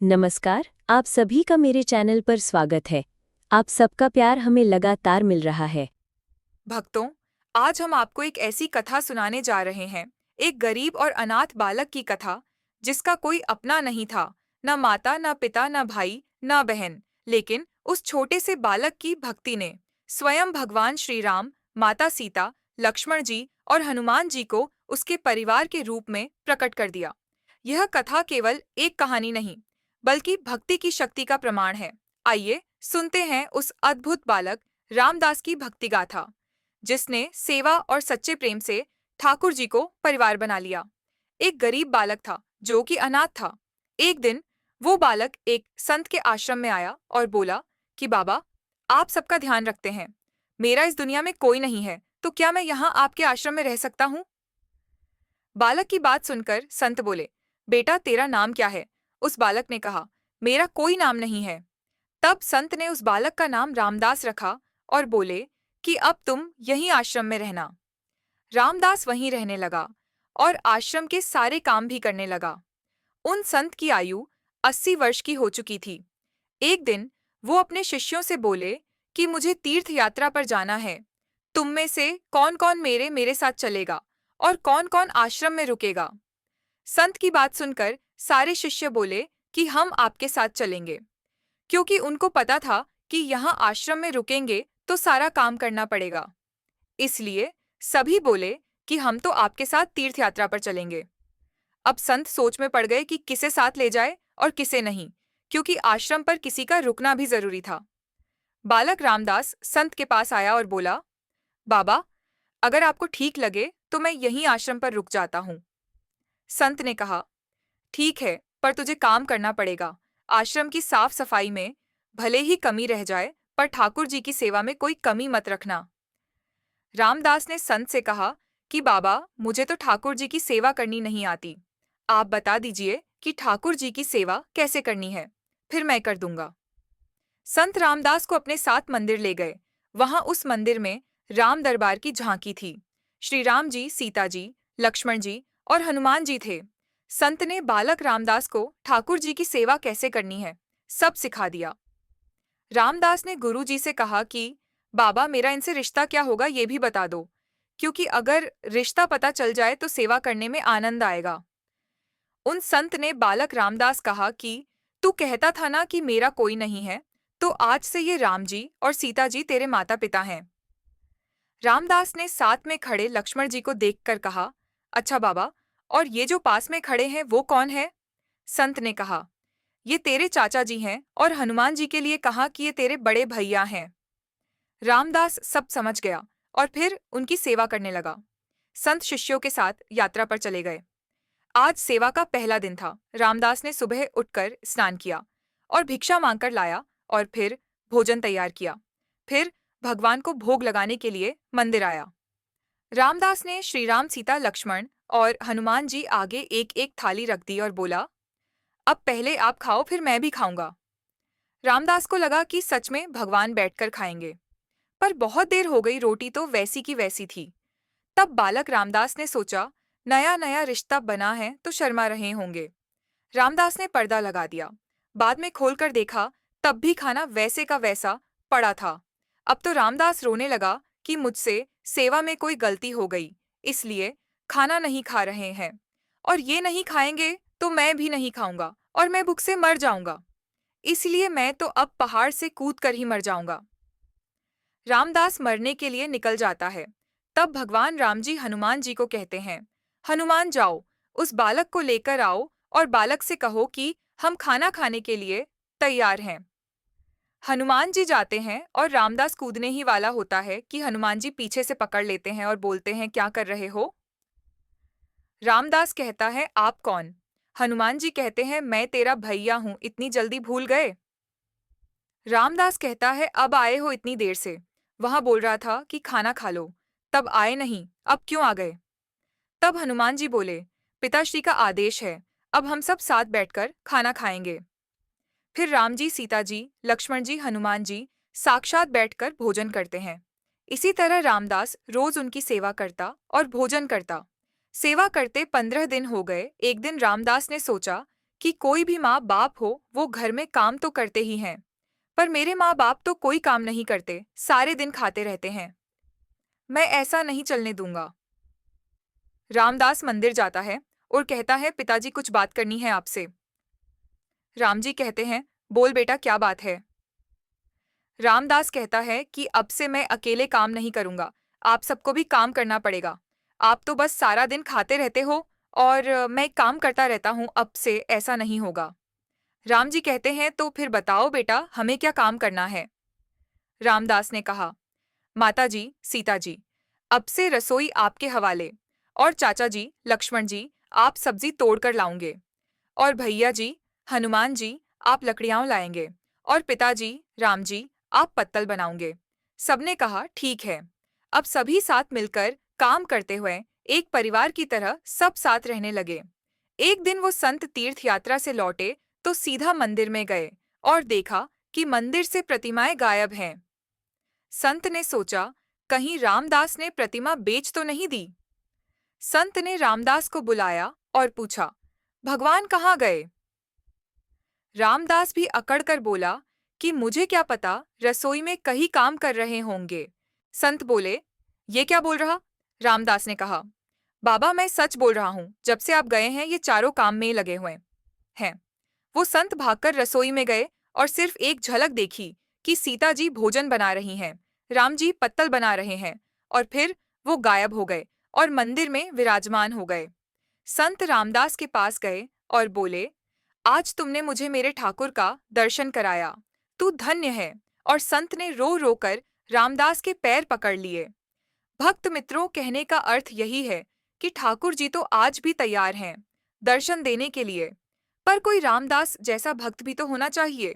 नमस्कार, आप सभी का मेरे चैनल पर स्वागत है। आप सबका प्यार हमें लगातार मिल रहा है। भक्तों, आज हम आपको एक ऐसी कथा सुनाने जा रहे हैं, एक गरीब और अनाथ बालक की कथा, जिसका कोई अपना नहीं था, न माता, न पिता, न भाई, न बहन, लेकिन उस छोटे से बालक की भक्ति ने स्वयं भगवान श्री राम, माता सीता, लक्ष्मण जी और हनुमान जी को उसके परिवार के रूप में प्रकट कर दिया। यह कथा केवल एक कहानी नहीं, बल्कि भक्ति की शक्ति का प्रमाण है। आइए सुनते हैं उस अद्भुत बालक रामदास की भक्ति गाथा, जिसने सेवा और सच्चे प्रेम से ठाकुर जी को परिवार बना लिया। एक गरीब बालक था जो कि अनाथ था। एक दिन वो बालक एक संत के आश्रम में आया और बोला कि बाबा, आप सबका ध्यान रखते हैं, मेरा इस दुनिया में कोई नहीं है, तो क्या मैं यहाँ आपके आश्रम में रह सकता हूँ? बालक की बात सुनकर संत बोले, बेटा तेरा नाम क्या है? उस बालक ने कहा, मेरा कोई नाम नहीं है। तब संत ने उस बालक का नाम रामदास रखा और बोले कि अब तुम यहीं आश्रम में रहना। रामदास वहीं रहने लगा और आश्रम के सारे काम भी करने लगा। उन संत की आयु 80 वर्ष की हो चुकी थी। एक दिन वो अपने शिष्यों से बोले कि मुझे तीर्थ यात्रा पर जाना है। तुम में से कौन कौन मेरे मेरे साथ चलेगा और कौन कौन आश्रम में रुकेगा? संत की बात सुनकर सारे शिष्य बोले कि हम आपके साथ चलेंगे, क्योंकि उनको पता था कि यहाँ आश्रम में रुकेंगे तो सारा काम करना पड़ेगा। इसलिए सभी बोले कि हम तो आपके साथ तीर्थ यात्रा पर चलेंगे। अब संत सोच में पड़ गए कि किसे साथ ले जाए और किसे नहीं, क्योंकि आश्रम पर किसी का रुकना भी जरूरी था। बालक रामदास संत के पास आया और बोला, बाबा, अगर आपको ठीक लगे तो मैं यहीं आश्रम पर रुक जाता हूँ। संत ने कहा, ठीक है, पर तुझे काम करना पड़ेगा। आश्रम की साफ सफाई में भले ही कमी रह जाए, पर ठाकुर जी की सेवा में कोई कमी मत रखना। रामदास ने संत से कहा कि बाबा, मुझे तो ठाकुर जी की सेवा करनी नहीं आती। आप बता दीजिए कि ठाकुर जी की सेवा कैसे करनी है, फिर मैं कर दूंगा। संत रामदास को अपने साथ मंदिर ले गए। वहां उस मंदिर में राम दरबार की झांकी थी। श्री राम जी, सीता जी, लक्ष्मण जी और हनुमान जी थे। संत ने बालक रामदास को ठाकुर जी की सेवा कैसे करनी है सब सिखा दिया। रामदास ने गुरु जी से कहा कि बाबा, मेरा इनसे रिश्ता क्या होगा ये भी बता दो, क्योंकि अगर रिश्ता पता चल जाए तो सेवा करने में आनंद आएगा। उन संत ने बालक रामदास कहा कि तू कहता था ना कि मेरा कोई नहीं है, तो आज से ये राम जी और सीता जी तेरे माता पिता हैं। रामदास ने साथ में खड़े लक्ष्मण जी को देखकर कहा, अच्छा बाबा, और ये जो पास में खड़े हैं वो कौन है? संत ने कहा, ये तेरे चाचा जी हैं, और हनुमान जी के लिए कहा कि ये तेरे बड़े भैया हैं। रामदास सब समझ गया और फिर उनकी सेवा करने लगा। संत शिष्यों के साथ यात्रा पर चले गए। आज सेवा का पहला दिन था। रामदास ने सुबह उठकर स्नान किया और भिक्षा मांगकर लाया और फिर भोजन तैयार किया। फिर भगवान को भोग लगाने के लिए मंदिर आया। रामदास ने श्री राम, सीता, लक्ष्मण और हनुमान जी आगे एक एक थाली रख दी और बोला, अब पहले आप खाओ, फिर मैं भी खाऊंगा। रामदास को लगा कि सच में भगवान बैठकर खाएंगे, पर बहुत देर हो गई, रोटी तो वैसी की वैसी थी। तब बालक रामदास ने सोचा, नया नया रिश्ता बना है तो शर्मा रहे होंगे। रामदास ने पर्दा लगा दिया। बाद में खोलकर देखा, तब भी खाना वैसे का वैसा पड़ा था। अब तो रामदास रोने लगा कि मुझसे सेवा में कोई गलती हो गई, इसलिए खाना नहीं खा रहे हैं, और ये नहीं खाएंगे तो मैं भी नहीं खाऊंगा और मैं भूख से मर जाऊंगा। इसलिए मैं तो अब पहाड़ से कूद कर ही मर जाऊंगा। रामदास मरने के लिए निकल जाता है। तब भगवान राम जी हनुमान जी को कहते हैं, हनुमान जाओ, उस बालक को लेकर आओ और बालक से कहो कि हम खाना खाने के लिए तैयार हैं। हनुमान जी जाते हैं और रामदास कूदने ही वाला होता है कि हनुमान जी पीछे से पकड़ लेते हैं और बोलते हैं, क्या कर रहे हो? रामदास कहता है, आप कौन? हनुमान जी कहते हैं, मैं तेरा भैया हूं, इतनी जल्दी भूल गए? रामदास कहता है, अब आए हो इतनी देर से, वहां बोल रहा था कि खाना खा लो, तब आए नहीं, अब क्यों आ गए? तब हनुमान जी बोले, पिताश्री का आदेश है, अब हम सब साथ बैठकर खाना खाएंगे। फिर राम जी, सीता जी, लक्ष्मण जी, हनुमान जी साक्षात बैठकर भोजन करते हैं। इसी तरह रामदास रोज उनकी सेवा करता और भोजन करता। सेवा करते 15 दिन हो गए। एक दिन रामदास ने सोचा कि कोई भी माँ बाप हो वो घर में काम तो करते ही हैं, पर मेरे माँ बाप तो कोई काम नहीं करते, सारे दिन खाते रहते हैं। मैं ऐसा नहीं चलने दूंगा। रामदास मंदिर जाता है और कहता है, पिताजी कुछ बात करनी है आपसे। राम जी कहते हैं, बोल बेटा क्या बात है। रामदास कहता है कि अब से मैं अकेले काम नहीं करूंगा, आप सबको भी काम करना पड़ेगा। आप तो बस सारा दिन खाते रहते हो और मैं काम करता रहता हूँ, अब से ऐसा नहीं होगा। राम जी कहते हैं, तो फिर बताओ बेटा हमें क्या काम करना है। रामदास ने कहा, माता जी, सीता जी, अब से रसोई आपके हवाले, और चाचा जी, लक्ष्मण जी, आप सब्जी तोड़कर लाओगे, और भैया जी, हनुमान जी, आप लकड़ियां लाएंगे, और पिताजी, राम जी, आप पत्तल बनाओगे। सबने कहा, ठीक है। अब सभी साथ मिलकर काम करते हुए एक परिवार की तरह सब साथ रहने लगे। एक दिन वो संत तीर्थ यात्रा से लौटे तो सीधा मंदिर में गए और देखा कि मंदिर से प्रतिमाएं गायब हैं। संत ने सोचा, कहीं रामदास ने प्रतिमा बेच तो नहीं दी। संत ने रामदास को बुलाया और पूछा, भगवान कहाँ गए। रामदास भी अकड़कर बोला कि मुझे क्या पता, रसोई में कहीं काम कर रहे होंगे। संत बोले, ये क्या बोल रहा। रामदास ने कहा, बाबा मैं सच बोल रहा हूँ, जब से आप गए हैं ये चारों काम में लगे हुए हैं। वो संत भागकर रसोई में गए और सिर्फ एक झलक देखी कि सीता जी भोजन बना रही हैं, राम जी पत्तल बना रहे हैं, और फिर वो गायब हो गए और मंदिर में विराजमान हो गए। संत रामदास के पास गए और बोले, आज तुमने मुझे मेरे ठाकुर का दर्शन कराया, तू धन्य है। और संत ने रो रो कर रामदास के पैर पकड़ लिए। भक्त मित्रों, कहने का अर्थ यही है कि ठाकुर जी तो आज भी तैयार हैं दर्शन देने के लिए, पर कोई रामदास जैसा भक्त भी तो होना चाहिए।